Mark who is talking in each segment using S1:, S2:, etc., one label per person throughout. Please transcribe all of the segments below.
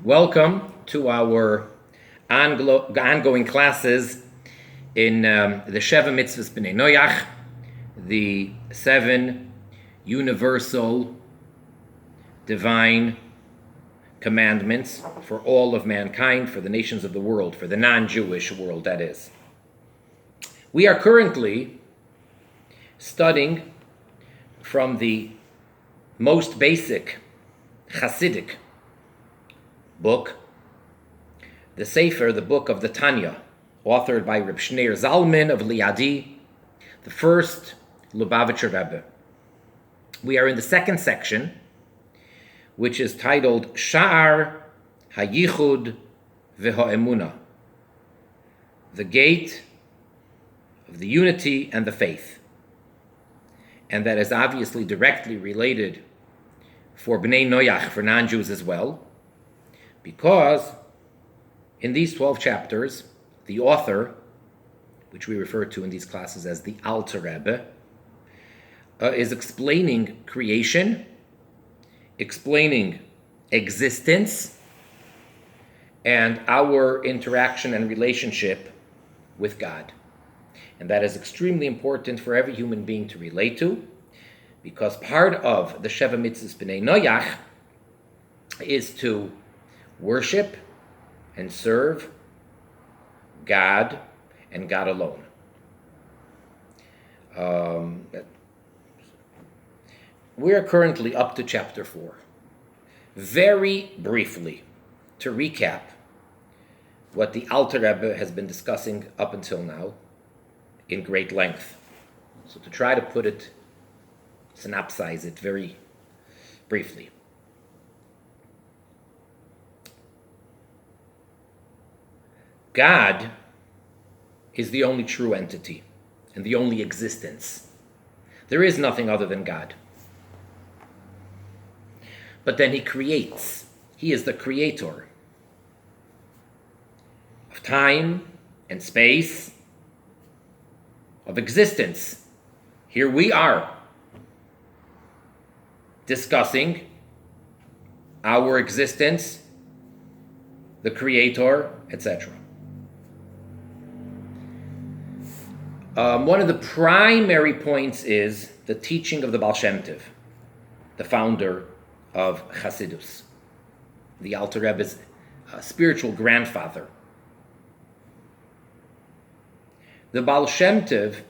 S1: Welcome to our ongoing classes in the Sheva Mitzvahs B'nai Noach, the 7 universal divine commandments for all of mankind, for the nations of the world, for the non-Jewish world, that is. We are currently studying from the most basic Hasidic book, the Sefer, the book of the Tanya, authored by Rabbi Schneur Zalman of Liadi, the first Lubavitcher Rebbe. We are in the second section, which is titled Shaar HaYichud Veha Emunah, the gate of the unity and the faith. And that is obviously directly related for Bnei Noach, for non-Jews as well, because in these 12 chapters, the author, which we refer to in these classes as the Alter Rebbe, is explaining creation, explaining existence, and our interaction and relationship with God. And that is extremely important for every human being to relate to, because part of the Sheva Mitzvahs B'nai Noach is to worship and serve God and God alone. We are currently up to chapter 4. Very briefly, to recap what the Alter Rebbe has been discussing up until now in great length. So to try to synopsize it very briefly. God is the only true entity and the only existence. There is nothing other than God. But then he creates. He is the creator of time and space, of existence. Here we are discussing our existence, the creator, etc. One of the primary points is the teaching of the Baal Shem Tov, the founder of Hasidus, the Alter Rebbe's spiritual grandfather. The Baal Shem Tov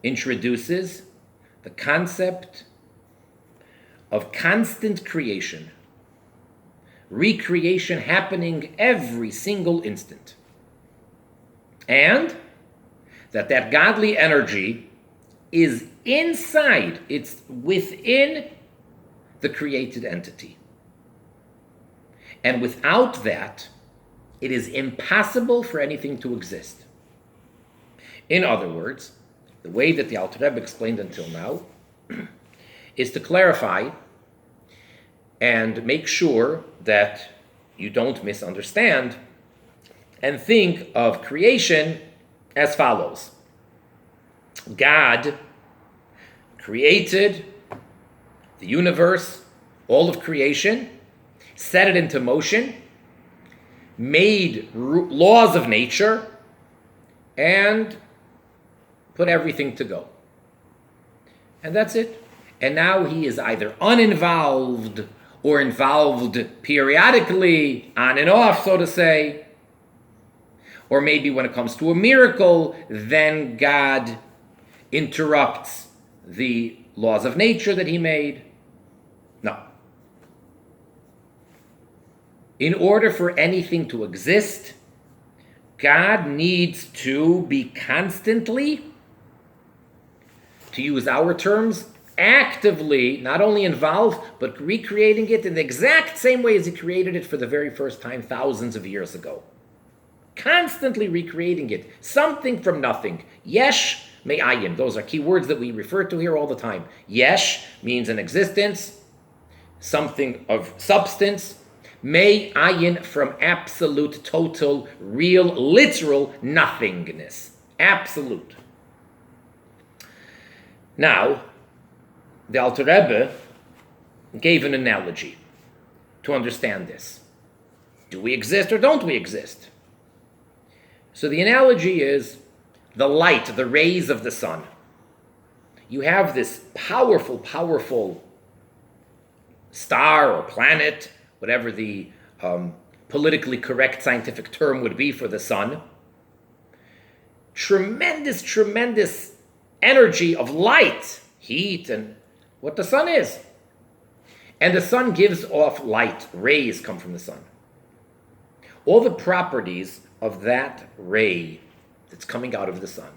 S1: introduces the concept of constant creation, recreation happening every single instant, and that godly energy is inside, it's within the created entity. And without that, it is impossible for anything to exist. In other words, the way that the Alter Rebbe explained until now is to clarify and make sure that you don't misunderstand and think of creation as follows. God created the universe, all of creation, set it into motion, made laws of nature, and put everything to go. And that's it. And now he is either uninvolved or involved periodically, on and off, so to say. Or maybe when it comes to a miracle, then God interrupts the laws of nature that he made. No. In order for anything to exist, God needs to be constantly, to use our terms, actively, not only involved, but recreating it in the exact same way as he created it for the very first time thousands of years ago. Constantly recreating it, something from nothing. Yesh me'ayin, those are key words that we refer to here all the time. Yesh means an existence, something of substance. Me'ayin, from absolute, total, real, literal nothingness. Absolute. Now, the Alter Rebbe gave an analogy. to understand this. Do we exist or don't we exist? So the analogy is the light, the rays of the sun. You have this powerful, powerful star or planet, whatever the politically correct scientific term would be for the sun. Tremendous, tremendous energy of light, heat, and what the sun is. And the sun gives off light. Rays come from the sun. All the properties of that ray that's coming out of the sun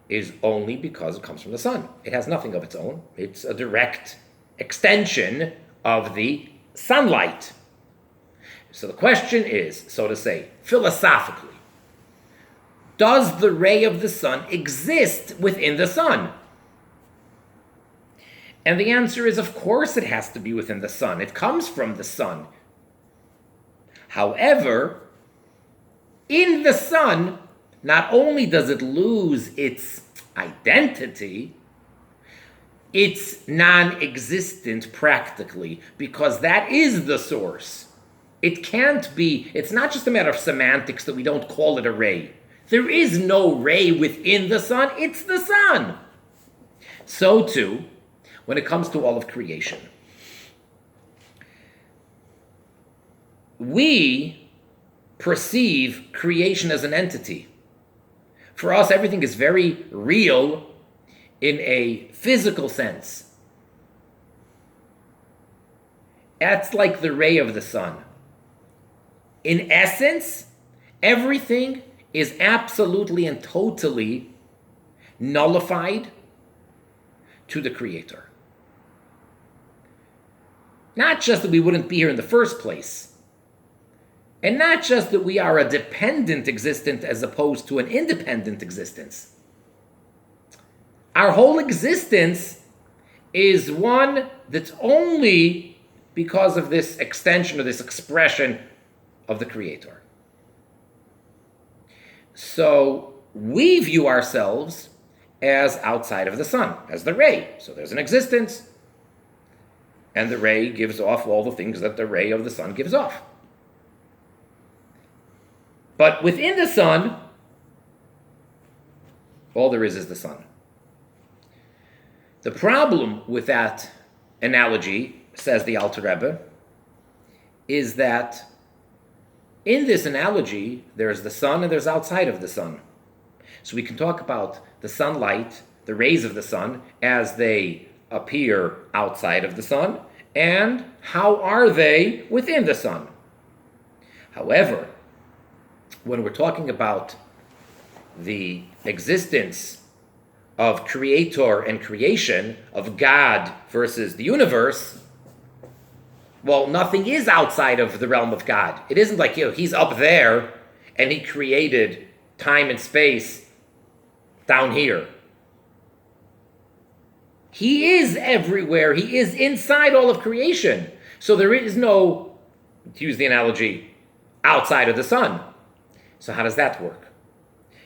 S1: is only because it comes from the sun. It has nothing of its own. It's a direct extension of the sunlight. So the question is, so to say, philosophically, does the ray of the sun exist within the sun? And the answer is, of course it has to be within the sun. It comes from the sun. However, in the sun, not only does it lose its identity, it's non-existent practically, because that is the source. It can't be, it's not just a matter of semantics that we don't call it a ray. There is no ray within the sun, it's the sun. So too, when it comes to all of creation. We perceive creation as an entity. For us, everything is very real in a physical sense. That's like the ray of the sun. In essence, everything is absolutely and totally nullified to the Creator. Not just that we wouldn't be here in the first place, and not just that we are a dependent existence as opposed to an independent existence. Our whole existence is one that's only because of this extension or this expression of the Creator. So we view ourselves as outside of the sun, as the ray. So there's an existence, and the ray gives off all the things that the ray of the sun gives off. But within the sun, all there is the sun. The problem with that analogy, says the Alter Rebbe, is that in this analogy, there's the sun and there's outside of the sun. So we can talk about the sunlight, the rays of the sun, as they appear outside of the sun, and how are they within the sun. However, when we're talking about the existence of creator and creation, of God versus the universe, well, nothing is outside of the realm of God. It isn't like, he's up there and he created time and space down here. He is everywhere. He is inside all of creation. So there is no, to use the analogy, outside of the sun. So how does that work?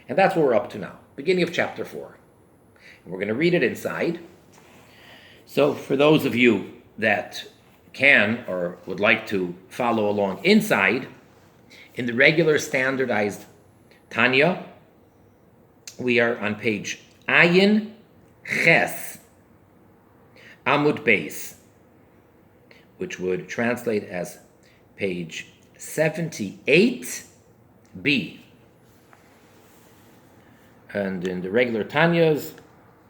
S1: And that's what we're up to now, beginning of chapter 4. And we're going to read it inside. So for those of you that can or would like to follow along inside, in the regular standardized Tanya, we are on page Ayin Ches Amud Beis, which would translate as page 78b. And in the regular Tanyas,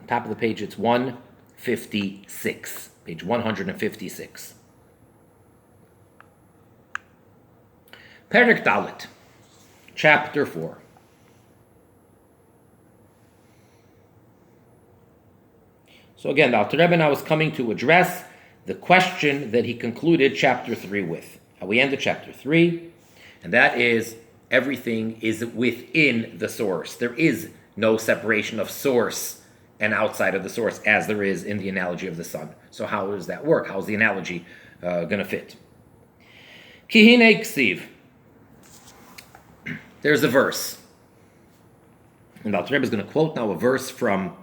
S1: on top of the page, it's 156, page 156. Perek Dalet, chapter 4. So again, the Alter Rebbe now is coming to address the question that he concluded chapter 3 with. We ended chapter 3, and that is, everything is within the source. There is no separation of source and outside of the source, as there is in the analogy of the sun. So how does that work? How is the analogy going to fit? Ki hine ksiv. There's a verse. And the Alter Rebbe is going to quote now a verse from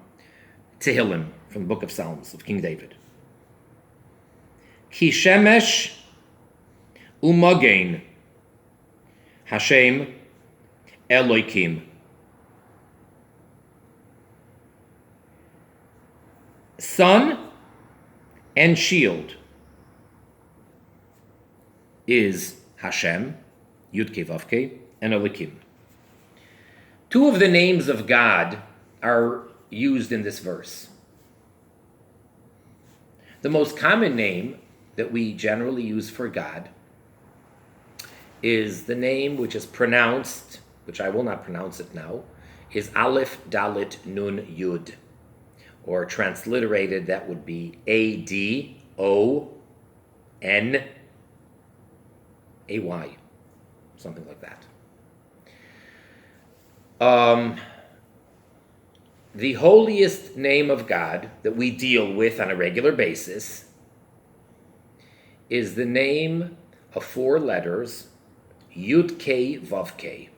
S1: Tehillim, from the book of Psalms of King David. Ki shemesh u'magen, Hashem Elokim. Sun and shield is Hashem, Yud-Kei Vav-Kei, and Elokim. Two of the names of God are used in this verse. The most common name that we generally use for God is the name which is pronounced, which I will not pronounce it now, is Aleph Dalet Nun Yud. Or transliterated, that would be A-D-O-N-A-Y. Something like that. The holiest name of God that we deal with on a regular basis is the name of 4 letters, Yud-Kei Vav-Kei,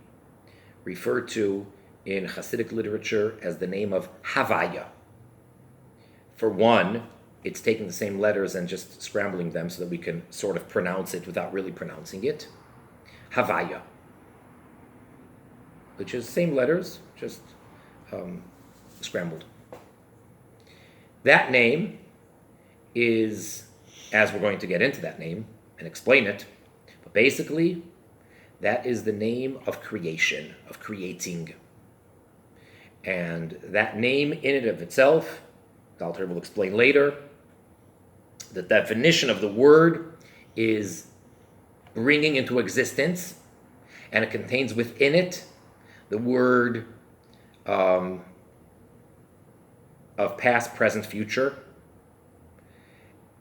S1: referred to in Hasidic literature as the name of Havaya. For one, it's taking the same letters and just scrambling them so that we can sort of pronounce it without really pronouncing it. Havaya, which is same letters, just scrambled. That name is, as we're going to get into that name and explain it, but basically, that is the name of creation, of creating. And that name in and of itself, the Alter will explain later, the definition of the word is bringing into existence, and it contains within it the word of past, present, future.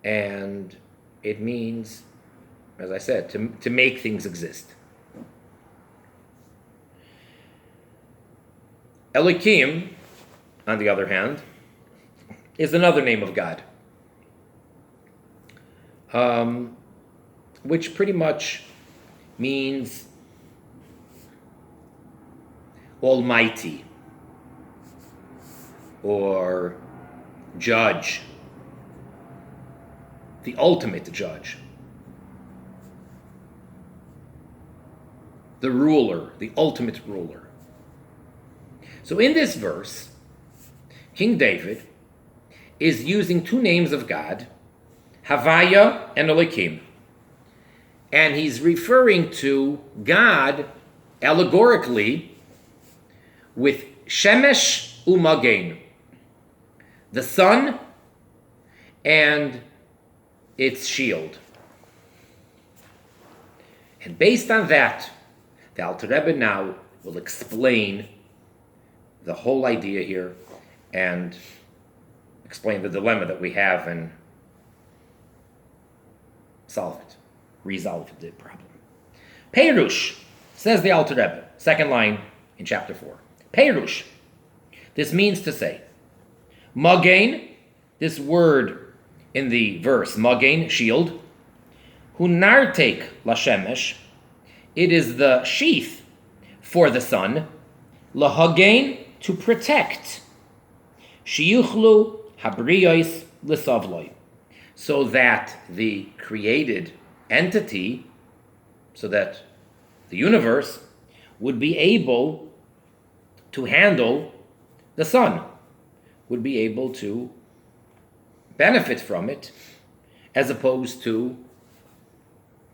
S1: And it means, as I said, to make things exist. Elokim, on the other hand, is another name of God, which pretty much means Almighty or Judge, the ultimate judge, the ruler, the ultimate ruler. So in this verse, King David is using 2 names of God, Havaya and Elokim. And he's referring to God allegorically with Shemesh u'Magen, the sun and its shield. And based on that, the Alter Rebbe now will explain the whole idea here and explain the dilemma that we have and solve it, resolve the problem. Peirush, says the Alter Rebbe, second line in chapter 4. Peirush, this means to say, Magen, this word in the verse, Magen, shield, Hunartek lashemesh, it is the sheath for the sun, Lahagen, to protect, Shiyuchlu habriyos lisavloi, so that the created entity, so that the universe would be able to handle the sun, would be able to benefit from it, as opposed to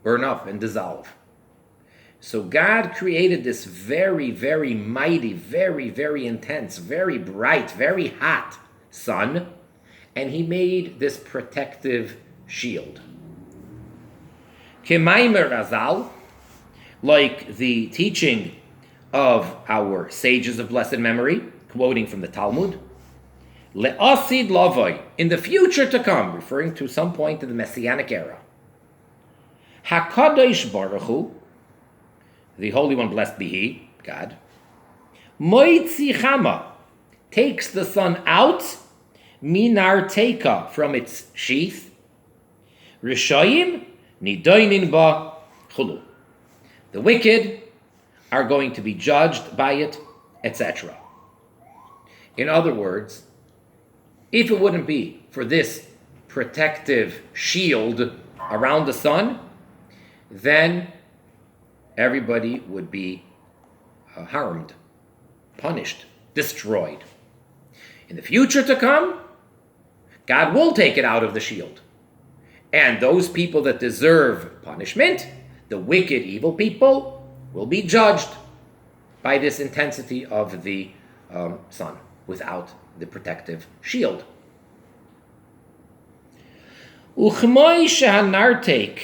S1: burn up and dissolve. So God created this very, very mighty, very, very intense, very bright, very hot sun, and he made this protective shield. Kemaimer Razal, like the teaching of our sages of blessed memory, quoting from the Talmud, Le'asid lavoi, in the future to come, referring to some point in the Messianic era, HaKadosh Baruch Hu, the Holy One, blessed be He, God, Moitzi Chama, takes the sun out, Minar Teka, from its sheath, Rishayim Nidoinin Ba Chulu. The wicked are going to be judged by it, etc. In other words, if it wouldn't be for this protective shield around the sun, then everybody would be harmed, punished, destroyed. In the future to come, God will take it out of the shield. And those people that deserve punishment, the wicked, evil people, will be judged by this intensity of the sun without the protective shield. Uchmoy shehanartek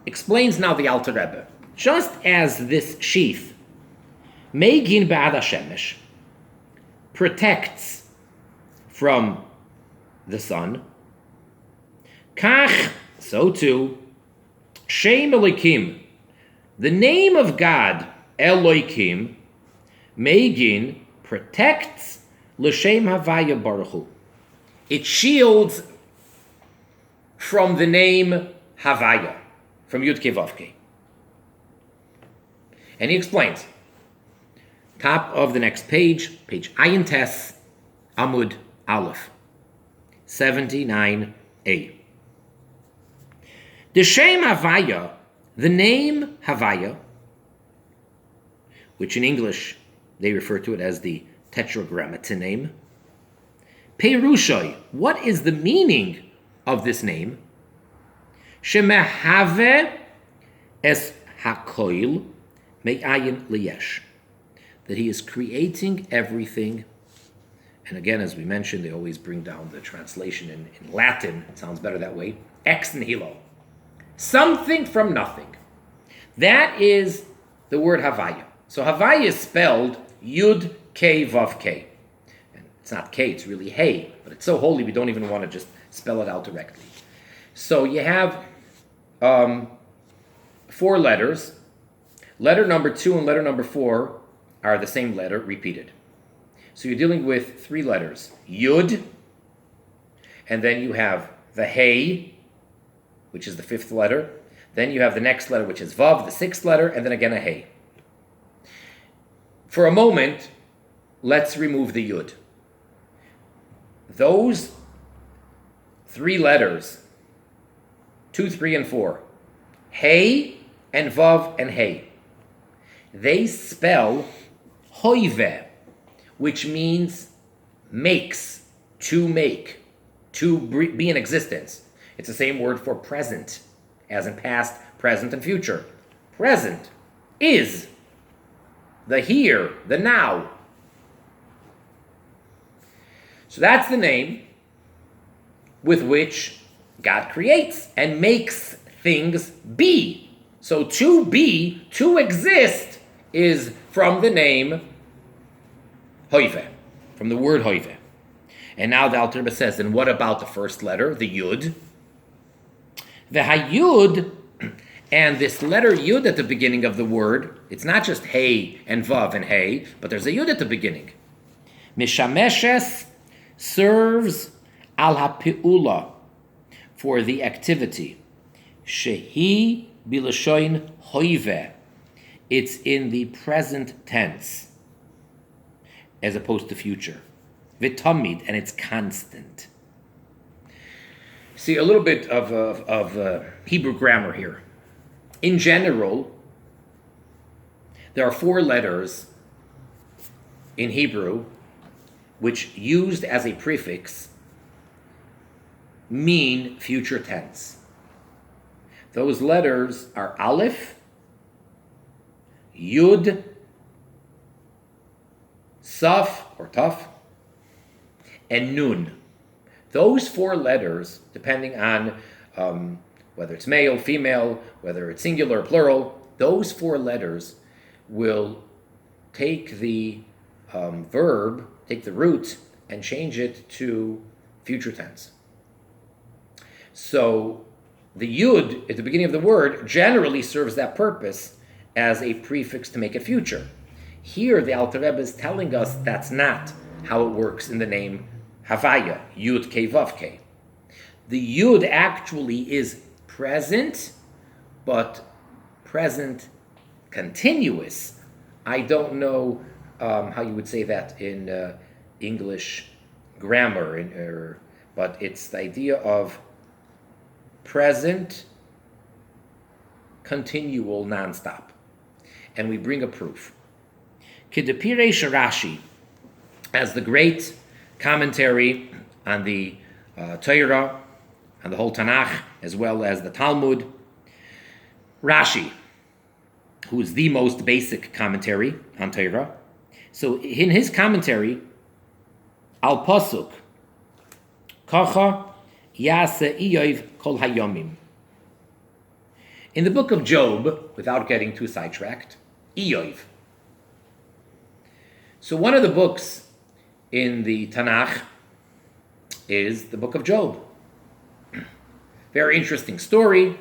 S1: explains now the Alter Rebbe, just as this sheath, Meigin ba'ad hashemesh, protects from the sun, kach, so too, Shem Elokim, the name of God, Elokim, Meigin, protects L'Shem Havaya Baruch Hu. It shields from the name Havaya, from Yud Kei Vav Kei. And he explains, top of the next page, page Ayin Tes, Amud Aleph, 79a. The Shem Havaya, the name Havaya, which in English they refer to it as the Tetragrammaton name. Perushai, what is the meaning of this name? Shemehave es hakoil me'ayin liyesh, that he is creating everything. And again, as we mentioned, they always bring down the translation in Latin. It sounds better that way. Ex nihilo. Something from nothing. That is the word Havaya. So Havaya is spelled Yud Kei Vav Kei. And it's not K, it's really Hey. But it's so holy we don't even want to just spell it out directly. So you have 4 letters. Letter number 2 and letter number 4 are the same letter repeated. So you're dealing with 3 letters. Yud, and then you have the Hey, which is the 5th letter. Then you have the next letter, which is Vav, the 6th letter, and then again a Hey. For a moment, let's remove the Yud. Those 3 letters, 2, 3, and 4, Hey and Vav and Hey, they spell Hoive, which means makes, to make, to be in existence. It's the same word for present, as in past, present, and future. Present is the here, the now. So that's the name with which God creates and makes things be. So to be, to exist, is from the name Hoive, from the word Hoive. And now the Alter Rebbe says, and what about the first letter, the Yud? The Hayud, and this letter Yud at the beginning of the word, it's not just Hey and Vav and Hey, but there's a Yud at the beginning. Mishameshes serves al hapeula, for the activity. Shehi bilashoin hoive, it's in the present tense, as opposed to future. Vitamid, and it's constant. See, a little bit of Hebrew grammar here. In general, there are 4 letters in Hebrew which, used as a prefix, mean future tense. Those letters are Aleph, Yud, Saf, or Taf, and Nun. Those 4 letters, depending on whether it's male, female, whether it's singular or plural, those 4 letters will take the verb, take the root, and change it to future tense. So the Yud at the beginning of the word generally serves that purpose as a prefix to make it future. Here the Alter Rebbe is telling us that's not how it works in the name Havaya, Yud Kei Vav Kei. The Yud actually is present, but present continuous. I don't know how you would say that in English grammar, but it's the idea of present continual, non-stop. And we bring a proof. Kidepiresh Rashi, as the great commentary on the Torah, on the whole Tanakh, as well as the Talmud, Rashi, who is the most basic commentary on Torah. So in his commentary, Al Pasuk, Kacha Yase Iyov Kol Hayomim. In the book of Job, without getting too sidetracked, Iyov. So one of the books in the Tanakh is the book of Job. Very interesting story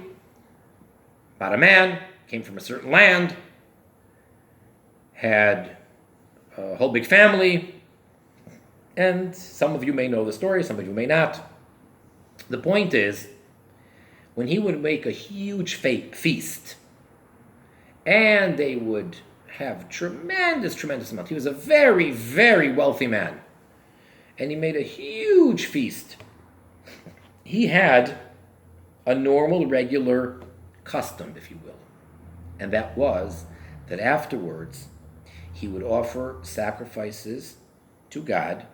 S1: about a man, came from a certain land, had a whole big family, and some of you may know the story, some of you may not. The point is, when he would make a huge feast, and they would have tremendous amount. He was a very, very wealthy man, and he made a huge feast. He had a normal, regular custom, if you will, and that was that afterwards he would offer sacrifices to God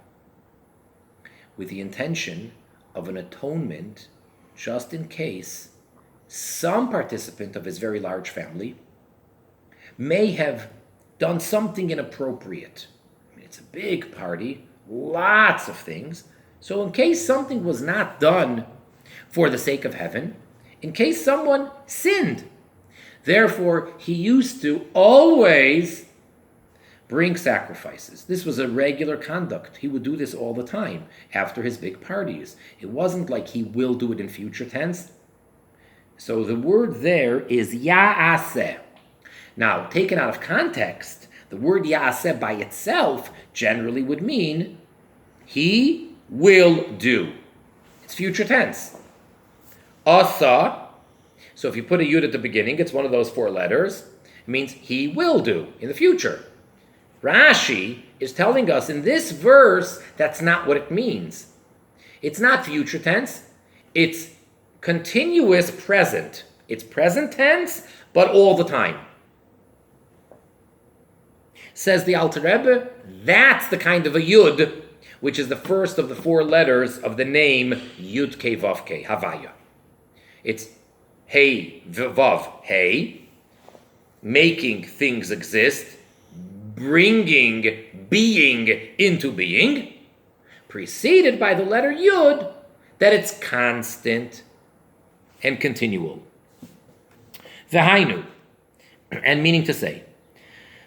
S1: with the intention of an atonement, just in case some participant of his very large family may have done something inappropriate. I mean, it's a big party, lots of things. So in case something was not done for the sake of heaven, in case someone sinned, therefore he used to always bring sacrifices. This was a regular conduct. He would do this all the time after his big parties. It wasn't like he will do it in future tense. So the word there is ya'aseh. Now, taken out of context, the word ya'aseh by itself generally would mean he will do. It's future tense. Asa, so if you put a yud at the beginning, it's one of those four letters. It means he will do in the future. Rashi is telling us in this verse that's not what it means. It's not future tense. It's continuous present. It's present tense, but all the time. Says the Alter Rebbe, that's the kind of a yud, which is the first of the four letters of the name Yud Kei Vav Kei, Havaya. It's Hey Vav Hey, making things exist, bringing being into being, preceded by the letter Yud, that it's constant and continual. V'hainu, and meaning to say,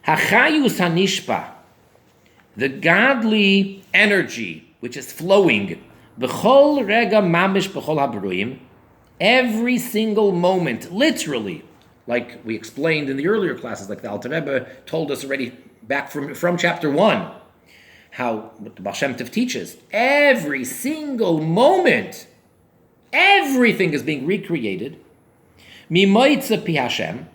S1: Hachayus hanishpa, the godly energy which is flowing, b'chol rega mamish b'chol habruim, every single moment, literally, like we explained in the earlier classes, like the Alter Rebbe told us already back from chapter 1, how what the Baal Shem Tov teaches, every single moment, everything is being recreated, mimaitza pi Hashem,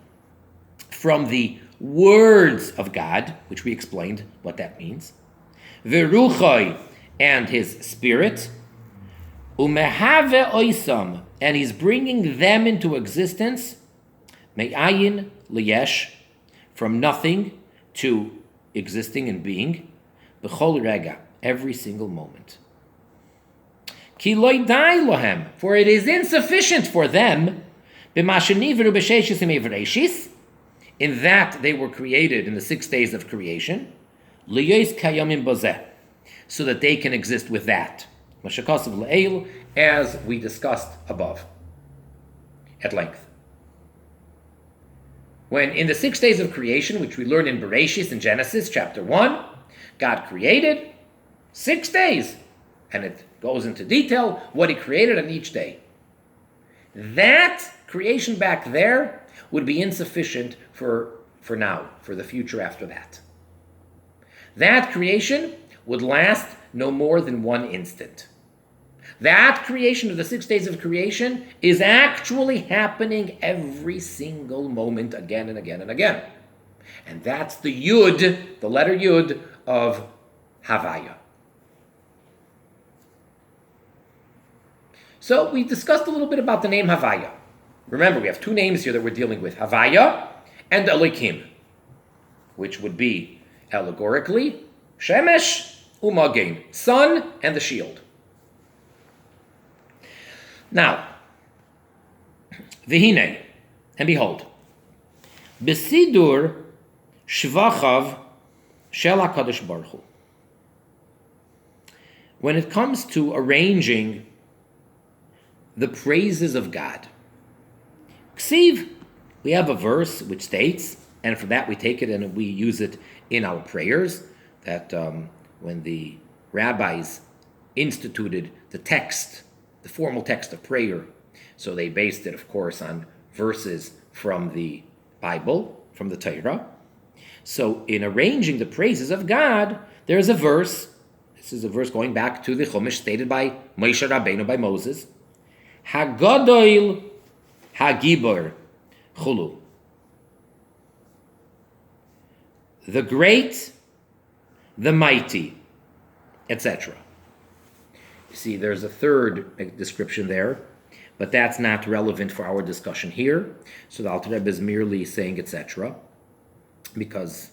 S1: from the words of God, which we explained what that means, v'ruchai, and his spirit, umehave oisam, and he's bringing them into existence, me'ayin liyesh, from nothing to existing and being, b'chol rega, every single moment. Ki lo dai lohem, for it is insufficient for them, b'ma shenivru b'sheshis imevreishis, in that they were created in the 6 days of creation, liyos kayamim bozeh, so that they can exist with that. Mashakasav le'el, as we discussed above, at length. When in the 6 days of creation, which we learn in Bereshis in Genesis chapter 1, God created 6 days, and it goes into detail what he created on each day. That creation back there would be insufficient for now, for the future after that. That creation would last no more than 1 instant. That creation of the 6 days of creation is actually happening every single moment, again and again and again. And that's the Yud, the letter Yud of Havaya. So we discussed a little bit about the name Havaya. Remember, we have two names here that we're dealing with, Havaya and Elikim, which would be allegorically Shemesh Umagein, sun and the shield. Now, Vihine, and behold, Besidur Shvachav Shel HaKadosh Baruch Hu. When it comes to arranging the praises of God, Ksiv, we have a verse which states, and for that we take it and we use it in our prayers, that when the rabbis instituted the text, the formal text of prayer, so they based it, of course, on verses from the Bible, from the Torah. So in arranging the praises of God, there's a verse. This is a verse going back to the Chumash stated by Moshe Rabbeinu, by Moses. Hagadol Hagibor Chulu. The great, the mighty, etc. You see, there's a third description there, but that's not relevant for our discussion here. So the Alter Rebbe is merely saying etc. because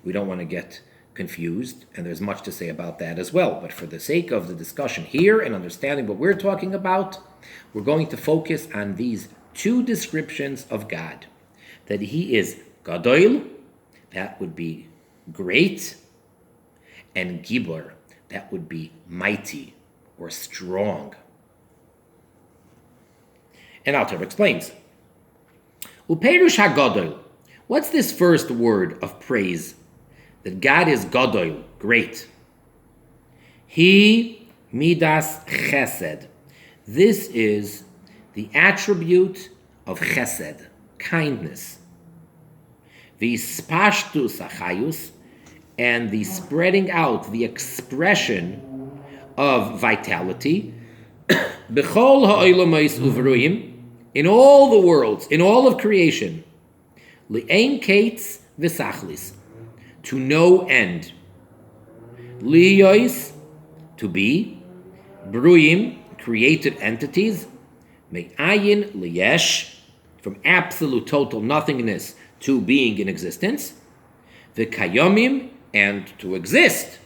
S1: we don't want to get confused, and there's much to say about that as well. But for the sake of the discussion here and understanding what we're talking about, we're going to focus on these two descriptions of God. That He is Gadol, that would be great, and Gibor, that would be mighty or strong. And Alter Rebbe explains, Uperush HaGadol, what's this first word of praise? That God is Gadol, great. He Midas Chesed. This is the attribute of Chesed, kindness. V'ispashtus achayus, and the spreading out, the expression of vitality. B'chol ha'olamos uvruim, in all the worlds, in all of creation. Li'ein kates v'sachlis, to no end. Liyois, to be. Bruim, created entities. Me'ayin liyesh, from absolute total nothingness to being in existence. V'kayomim, and to exist.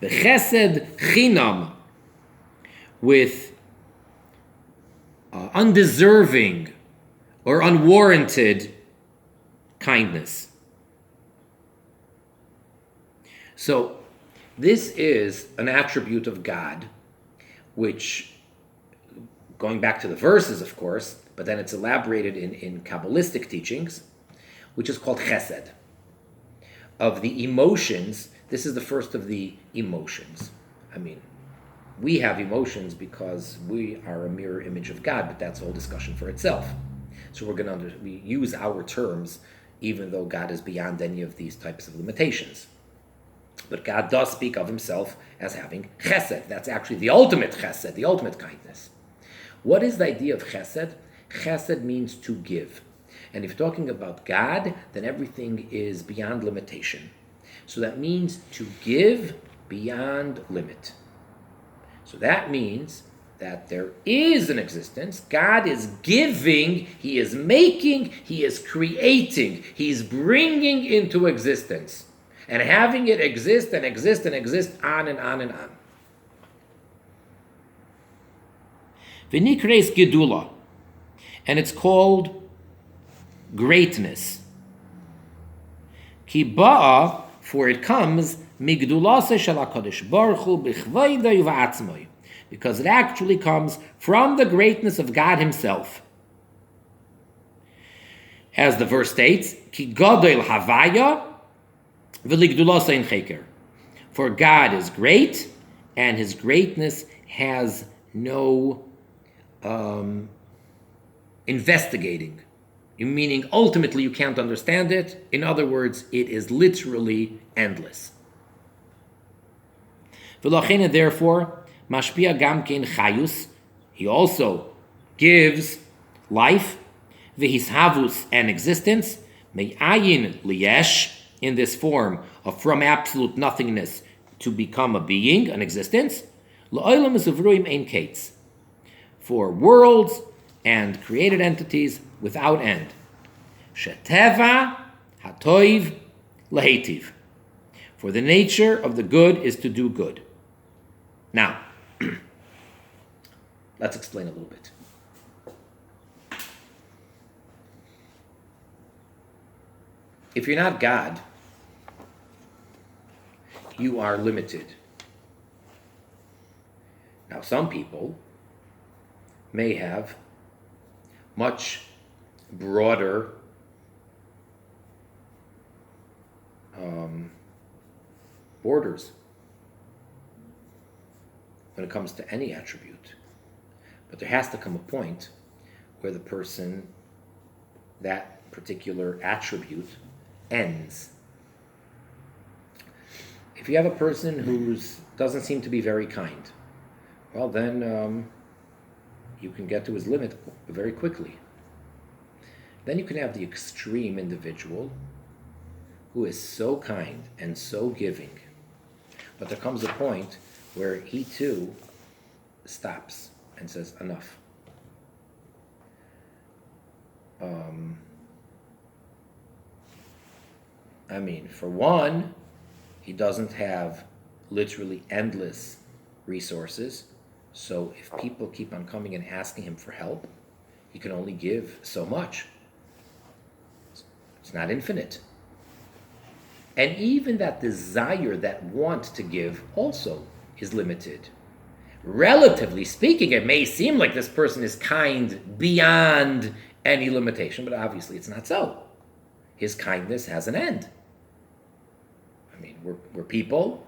S1: V'chesed chinam, with undeserving or unwarranted kindness. So this is an attribute of God, which, going back to the verses, of course, but then it's elaborated in Kabbalistic teachings, which is called chesed. Of the emotions, this is the first of the emotions. I mean, we have emotions because we are a mirror image of God, but that's a whole discussion for itself. So we use our terms, even though God is beyond any of these types of limitations. But God does speak of Himself as having chesed. That's actually the ultimate chesed, the ultimate kindness. What is the idea of chesed? Chesed means to give. And if you're talking about God, then everything is beyond limitation. So that means to give beyond limit. So that means that there is an existence. God is giving, He is making, He is creating, He's bringing into existence. And having it exist and exist and exist on and on and on. V'nikreis gedula, and it's called greatness. Ki ba'a, for it comes migdulase shel HaKadosh Baruch Hu b'chvaydei v'atzmoi, because it actually comes from the greatness of God Himself. As the verse states, Ki gadol havaya v'ligdulase in cheker, for God is great, and His greatness has no investigating. Meaning, ultimately, you can't understand it. In other words, it is literally endless. V'lachena, therefore, mashpia gam kein chayus, He also gives life, v'hishavus, and existence, me'ayin liyesh, in this form of from absolute nothingness to become a being, an existence, la'olam esuvruim ein kates, for worlds and created entities without end. Sheteva hatoiv lehetiv. For the nature of the good is to do good. Now, let's explain a little bit. If you're not God, you are limited. Now, some people may have much broader borders when it comes to any attribute. But there has to come a point where the person, that particular attribute, ends. If you have a person who doesn't seem to be very kind, well then you can get to his limit very quickly. Then you can have the extreme individual who is so kind and so giving, but there comes a point where he too stops and says, enough. For one, he doesn't have literally endless resources, so if people keep on coming and asking him for help, he can only give so much. It's not infinite. And even that desire, that want to give, also is limited. Relatively speaking, it may seem like this person is kind beyond any limitation, but obviously it's not so. His kindness has an end. We're people,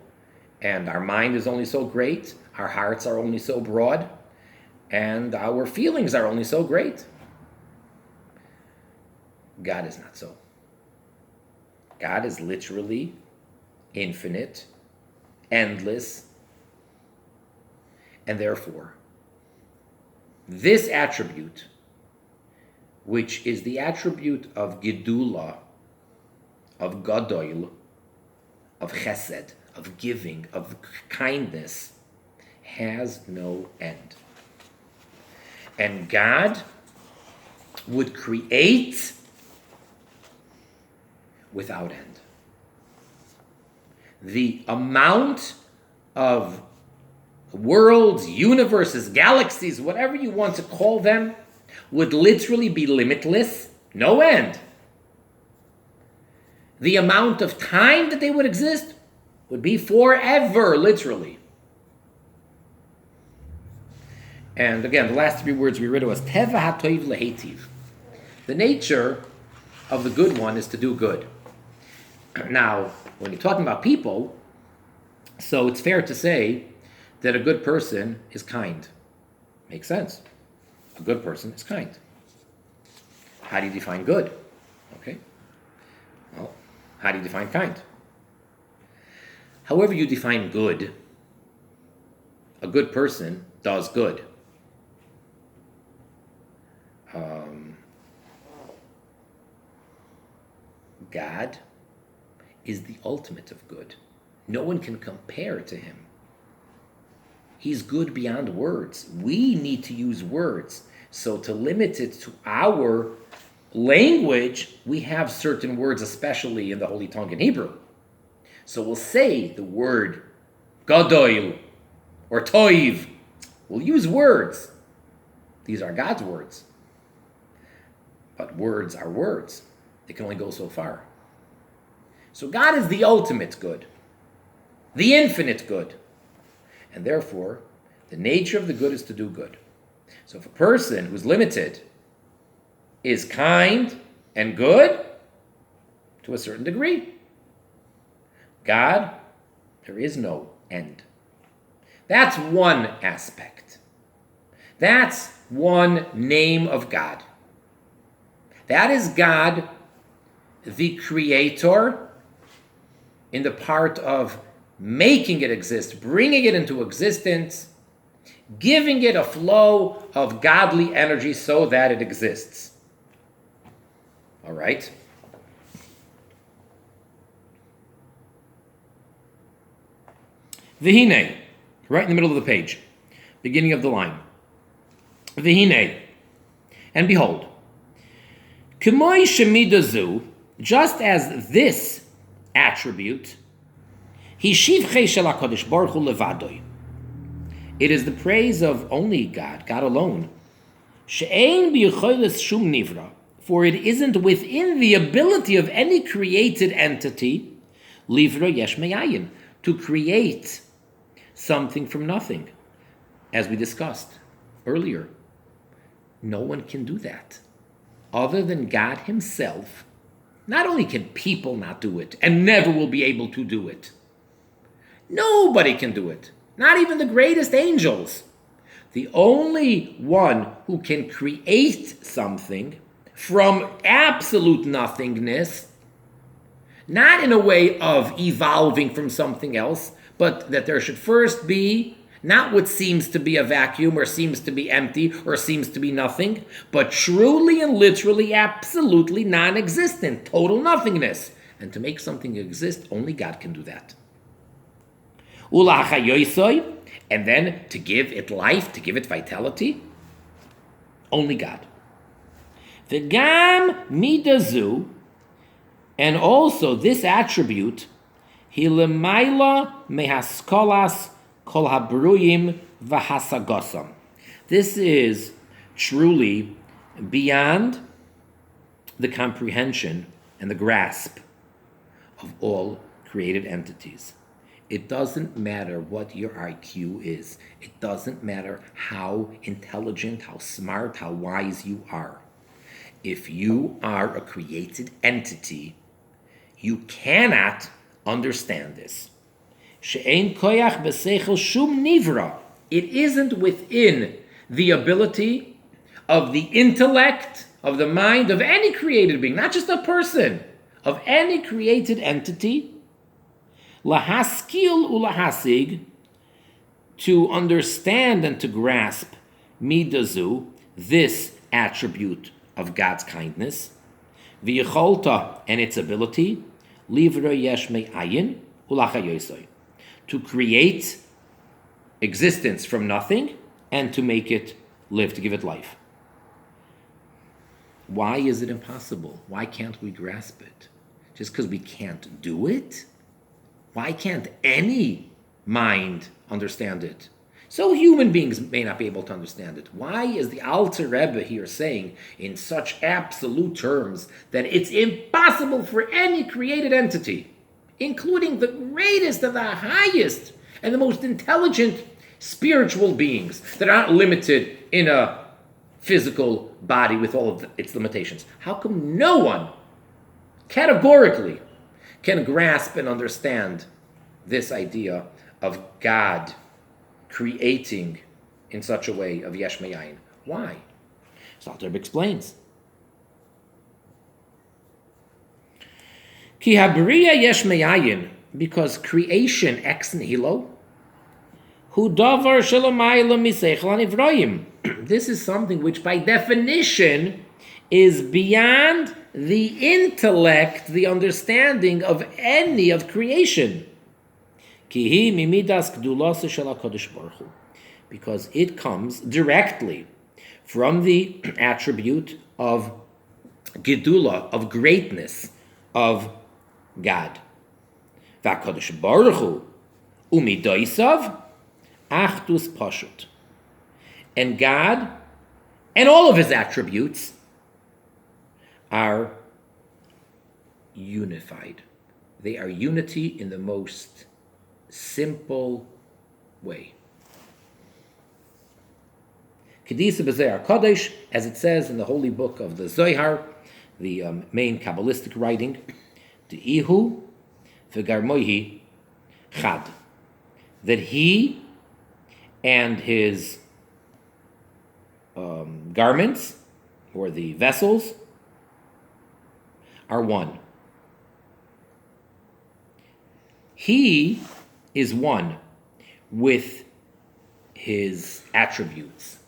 S1: and our mind is only so great, our hearts are only so broad, and our feelings are only so great. God is not so. God is literally infinite, endless, and therefore, this attribute, which is the attribute of Gedula, of Gadoil, of Chesed, of giving, of kindness, has no end. And God would create without end. The amount of worlds, universes, galaxies, whatever you want to call them, would literally be limitless, no end. The amount of time that they would exist would be forever, literally. And again, the last three words we read was Teva hatoiv lehetiv. The nature of the good one is to do good. Now, when you're talking about people, so it's fair to say that a good person is kind. Makes sense. A good person is kind. How do you define good? Okay. Well, how do you define kind? However you define good, a good person does good. God is the ultimate of good. No one can compare to him. He's good beyond words. We need to use words. So to limit it to our language, we have certain words, especially in the Holy Tongue in Hebrew. So we'll say the word Gadoil or Toiv. We'll use words. These are God's words. But words are words. They can only go so far. So God is the ultimate good, the infinite good. And therefore, the nature of the good is to do good. So if a person who's limited is kind and good, to a certain degree, God, there is no end. That's one aspect. That's one name of God. That is God, the creator, in the part of making it exist, bringing it into existence, giving it a flow of godly energy so that it exists. All right? V'hinei, right in the middle of the page, beginning of the line. V'hinei, And behold, K'moi shemidazu, just as this attribute, hishivchei shel HaKadosh Baruch Hu levadoi, it is the praise of only God, God alone. She'ein b'yicholos shum nivra, for it isn't within the ability of any created entity, livra yesh me'ayin, to create something from nothing, as we discussed earlier. No one can do that. Other than God himself, not only can people not do it, and never will be able to do it, nobody can do it. Not even the greatest angels. The only one who can create something from absolute nothingness, not in a way of evolving from something else, but that there should first be not what seems to be a vacuum or seems to be empty or seems to be nothing, but truly and literally absolutely non-existent, total nothingness. And to make something exist, only God can do that. And then to give it life, to give it vitality, only God. V'gam midazu, and also this attribute, hilemaila mehaskolas kol habruyim v'hasagosam. This is truly beyond the comprehension and the grasp of all created entities. It doesn't matter what your IQ is. It doesn't matter how intelligent, how smart, how wise you are. If you are a created entity, you cannot understand this. She'ein koyach b'seichel shum nivra. It isn't within the ability of the intellect, of the mind of any created being, not just a person, of any created entity, lahaskil ulahasig, to understand and to grasp midazu, this attribute of God's kindness, v'yicholta, and its ability, livra yesh me'ayin ulachayosoy, to create existence from nothing and to make it live, to give it life. Why is it impossible? Why can't we grasp it? Just because we can't do it? Why can't any mind understand it? So human beings may not be able to understand it. Why is the Alter Rebbe here saying in such absolute terms that it's impossible for any created entity, including the greatest and the highest and the most intelligent spiritual beings that aren't limited in a physical body with all of its limitations? How come no one categorically can grasp and understand this idea of God creating in such a way of yesh me'ayin? Why? So Alter Rebbe explains. Ki habriya yesh me'ayin, because creation ex nihilo, hu davar shelamayla miseichel hanivroyim. This is something which by definition is beyond the intellect, the understanding of any of creation. Ki hi mimidas kdulasa shel HaKadosh Baruch Hu, because it comes directly from the attribute of gedula, of greatness of God. VaKadosh Baruch Hu umidoisav achdus pashut. And God and all of his attributes are unified. They are unity in the most simple way. Kedisa b'Zohar Kodesh, as it says in the holy book of the Zohar, the main Kabbalistic writing, the Ihu v'garmoihi chad, that he and his garments, or the vessels, are one. He is one with his attributes.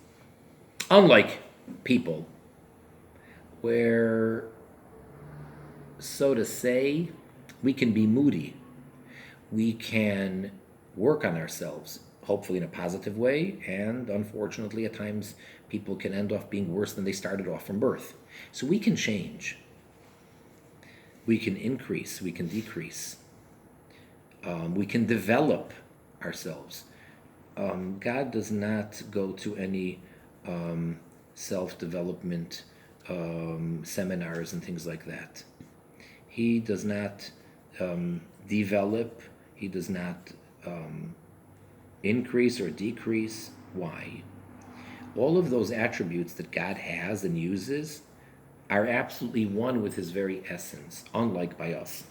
S1: Unlike people, where, so to say, we can be moody. We can work on ourselves, hopefully in a positive way, and unfortunately at times People can end up being worse than they started off from birth. So we can change. We can increase. We can decrease. We can develop ourselves. God does not go to any self-development seminars and things like that. He does not develop. He does not increase or decrease. Why? All of those attributes that God has and uses are absolutely one with his very essence, unlike by us.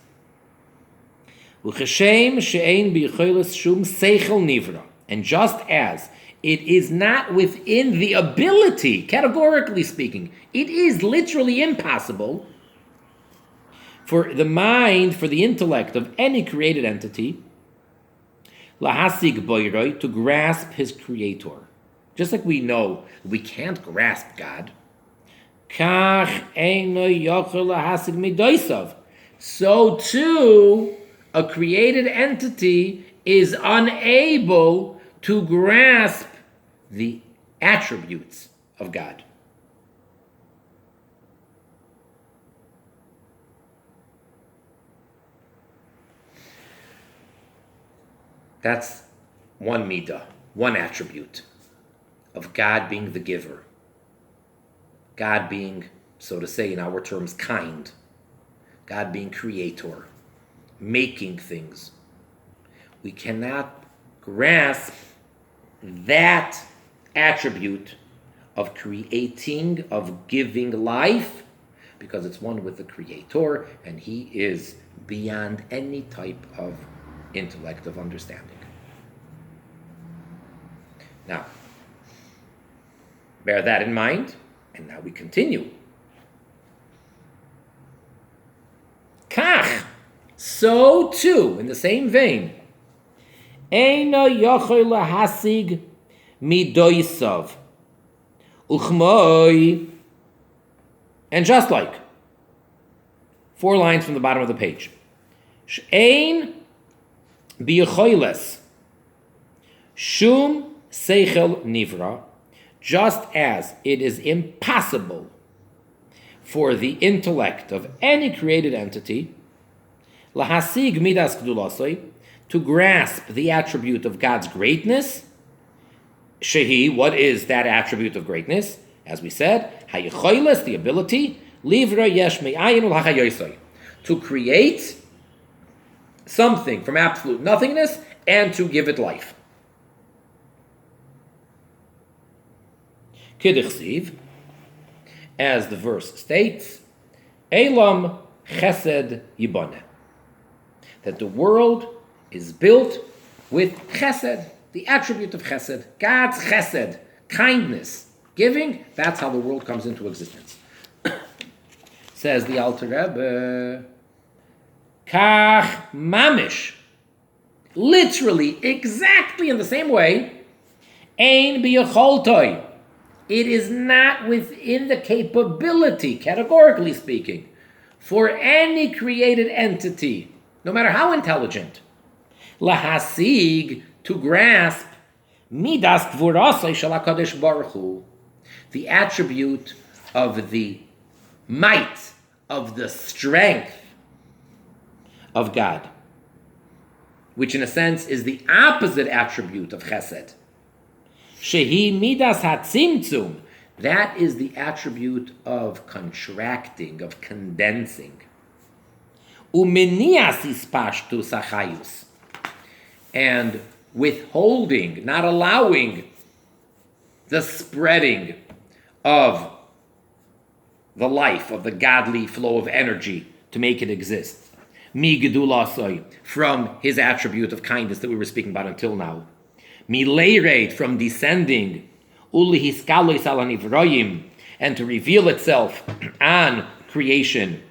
S1: And just as it is not within the ability, categorically speaking, it is literally impossible for the mind, for the intellect of any created entity, lahasig boiroi, to grasp his creator. Just like we know we can't grasp God, so too a created entity is unable to grasp the attributes of God. That's one midah, one attribute of God being the giver. God being, so to say in our terms, kind. God being creator, making things. We cannot grasp that attribute of creating, of giving life, because it's one with the creator, and he is beyond any type of intellect of understanding. Now, bear that in mind, and now we continue. Kach, so too, in the same vein, Eino yochel lahasig midoisav uchmoi, and just like 4 lines from the bottom of the page, She'ein biyochoiles shum seichel nivra, just as it is impossible for the intellect of any created entity lahasig midas gdulasoi, to grasp the attribute of God's greatness. Shehi, what is that attribute of greatness? As we said, hayichoiles, the ability, livra yesh me'ayin ul'hachayoisoi, to create something from absolute nothingness and to give it life. Kidichsiv, as the verse states, Elam chesed yiboneh, that the world is built with chesed, the attribute of chesed, God's chesed, kindness, giving. That's how the world comes into existence. Says the Alter Rebbe, kach mamish, literally, exactly in the same way, ein biyacholtoi, it is not within the capability, categorically speaking, for any created entity, no matter how intelligent, lahasig, to grasp, midas gvurasai shel HaKadosh Baruch Hu, the attribute of the might, of the strength of God, which in a sense is the opposite attribute of chesed. Shehi midas hatzimtzum, that is the attribute of contracting, of condensing. Umenias ispashtus achayus, and withholding, not allowing the spreading of the life, of the godly flow of energy to make it exist. Mi gedulasoi, from his attribute of kindness that we were speaking about until now. Mi leired, from descending. Uli hiskalois ala nivroyim, and to reveal itself on creation.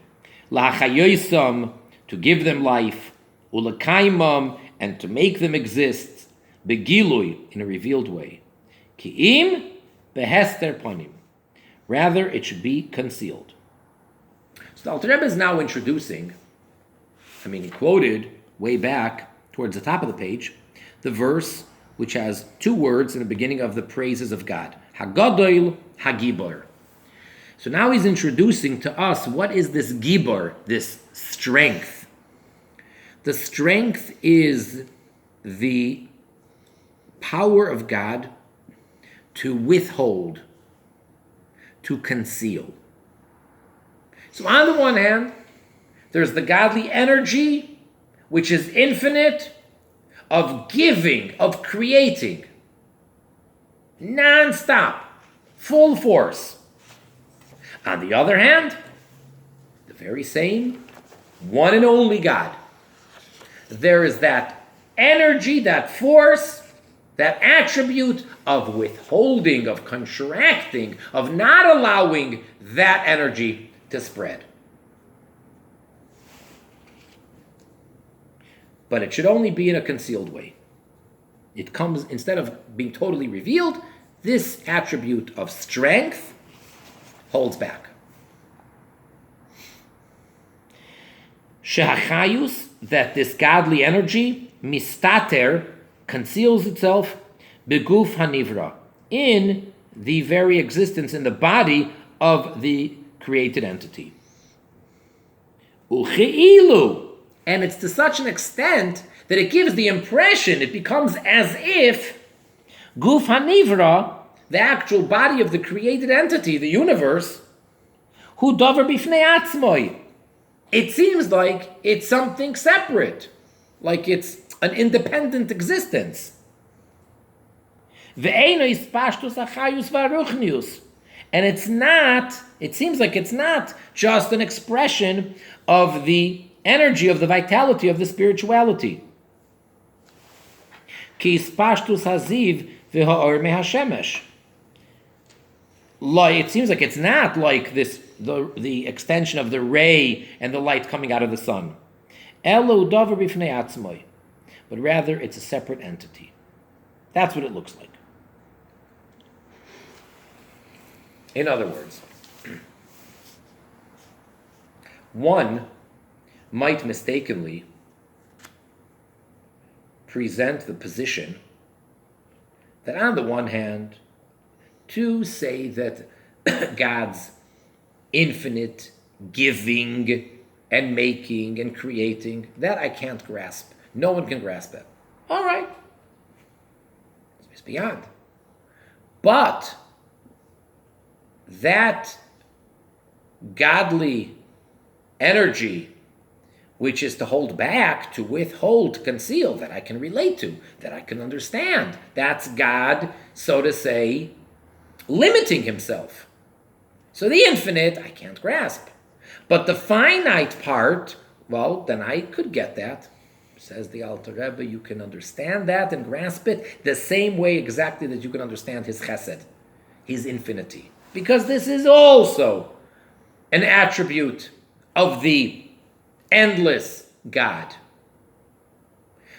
S1: Lachayoisam, to give them life. Ulakaimam, and to make them exist. Begilui, in a revealed way. Ki'im behester ponim, rather it should be concealed. So the Alter Rebbe is now introducing, he quoted way back towards the top of the page, the verse which has 2 words in the beginning of the praises of God. Hagadol Hagibor. So now he's introducing to us what is this gibor, this strength. The strength is the power of God to withhold, to conceal. So on the one hand, there's the godly energy, which is infinite, of giving, of creating, non-stop, full force. On the other hand, the very same one and only God. There is that energy, that force, that attribute of withholding, of contracting, of not allowing that energy to spread. But it should only be in a concealed way. It comes, instead of being totally revealed, this attribute of strength holds back. Shehachayus, that this godly energy, mistater, conceals itself, beguf hanivra, in the very existence, in the body of the created entity. Uche'ilu, and it's to such an extent that it gives the impression, it becomes as if guf hanivra, the actual body of the created entity, the universe, hu davar bifnei atzmoi. It seems like it's something separate, like it's an independent existence. Ve'eino ispashtus achayus v'aruchnius. And it's not, it seems like it's not just an expression of the energy, of the vitality, of the spirituality. Ki ispashtus haziv v'ha'or mehashemesh. It seems like it's not like this, the extension of the ray and the light coming out of the sun. Elo davar bifnei atzmoi. But rather it's a separate entity. That's what it looks like. In other words, one might mistakenly present the position that on the one hand, to say that God's infinite giving and making and creating, that I can't grasp. No one can grasp that. All right. It's beyond. But that godly energy, which is to hold back, to withhold, to conceal, that I can relate to, that I can understand, that's God, so to say, limiting himself. So the infinite, I can't grasp. But the finite part, well, then I could get that. Says the Alter Rebbe, you can understand that and grasp it the same way exactly that you can understand his chesed, his infinity. Because this is also an attribute of the endless God.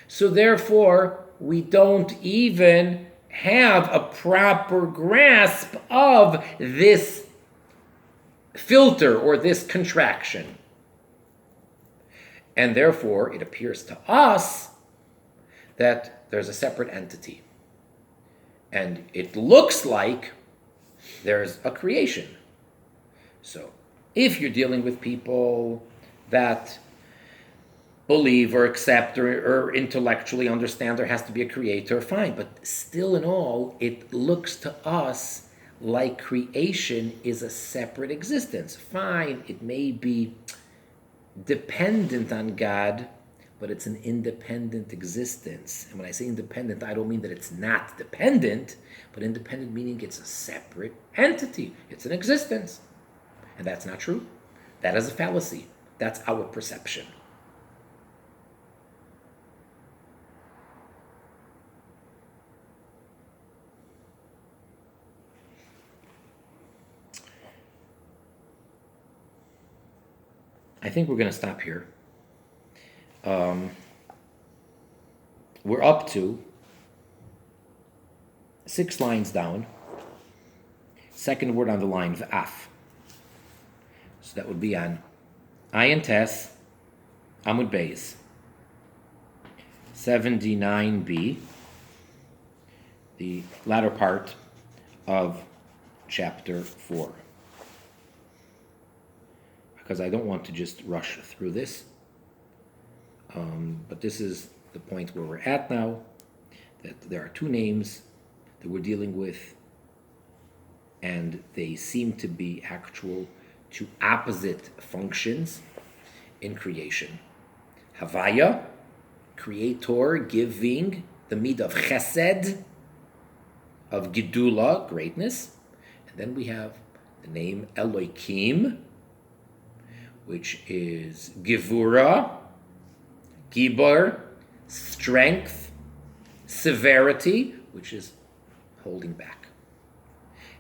S1: So therefore, we don't even have a proper grasp of this filter or this contraction. And therefore, it appears to us that there's a separate entity. And it looks like there's a creation. So, if you're dealing with people that believe or accept or intellectually understand there has to be a creator, fine. But still in all, it looks to us like creation is a separate existence. Fine, it may be dependent on God, but it's an independent existence. And when I say independent, I don't mean that it's not dependent, but independent meaning it's a separate entity. It's an existence. And that's not true. That is a fallacy. That's our perception. I think we're going to stop here. We're up to 6 lines down. Second word on the line, v'af. So that would be on Ayin Tes, Amud Beis, 79b, the latter part of chapter 4. Because I don't want to just rush through this. But this is the point where we're at now, that there are two names that we're dealing with, and they seem to be actual to opposite functions in creation. Havaya, creator, giving, the mid of chesed, of gedula, greatness. And then we have the name Elohim, which is givura, gibor, strength, severity, which is holding back.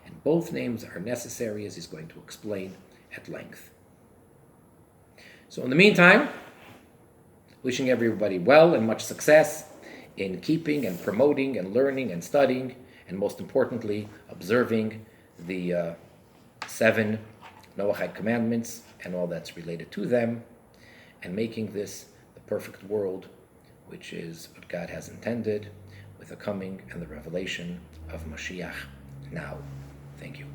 S1: And both names are necessary, as he's going to explain at length. So in the meantime, wishing everybody well and much success in keeping and promoting and learning and studying, and most importantly, observing the 7 Noahide commandments and all that's related to them, and making this the perfect world, which is what God has intended, with the coming and the revelation of Mashiach now. Thank you.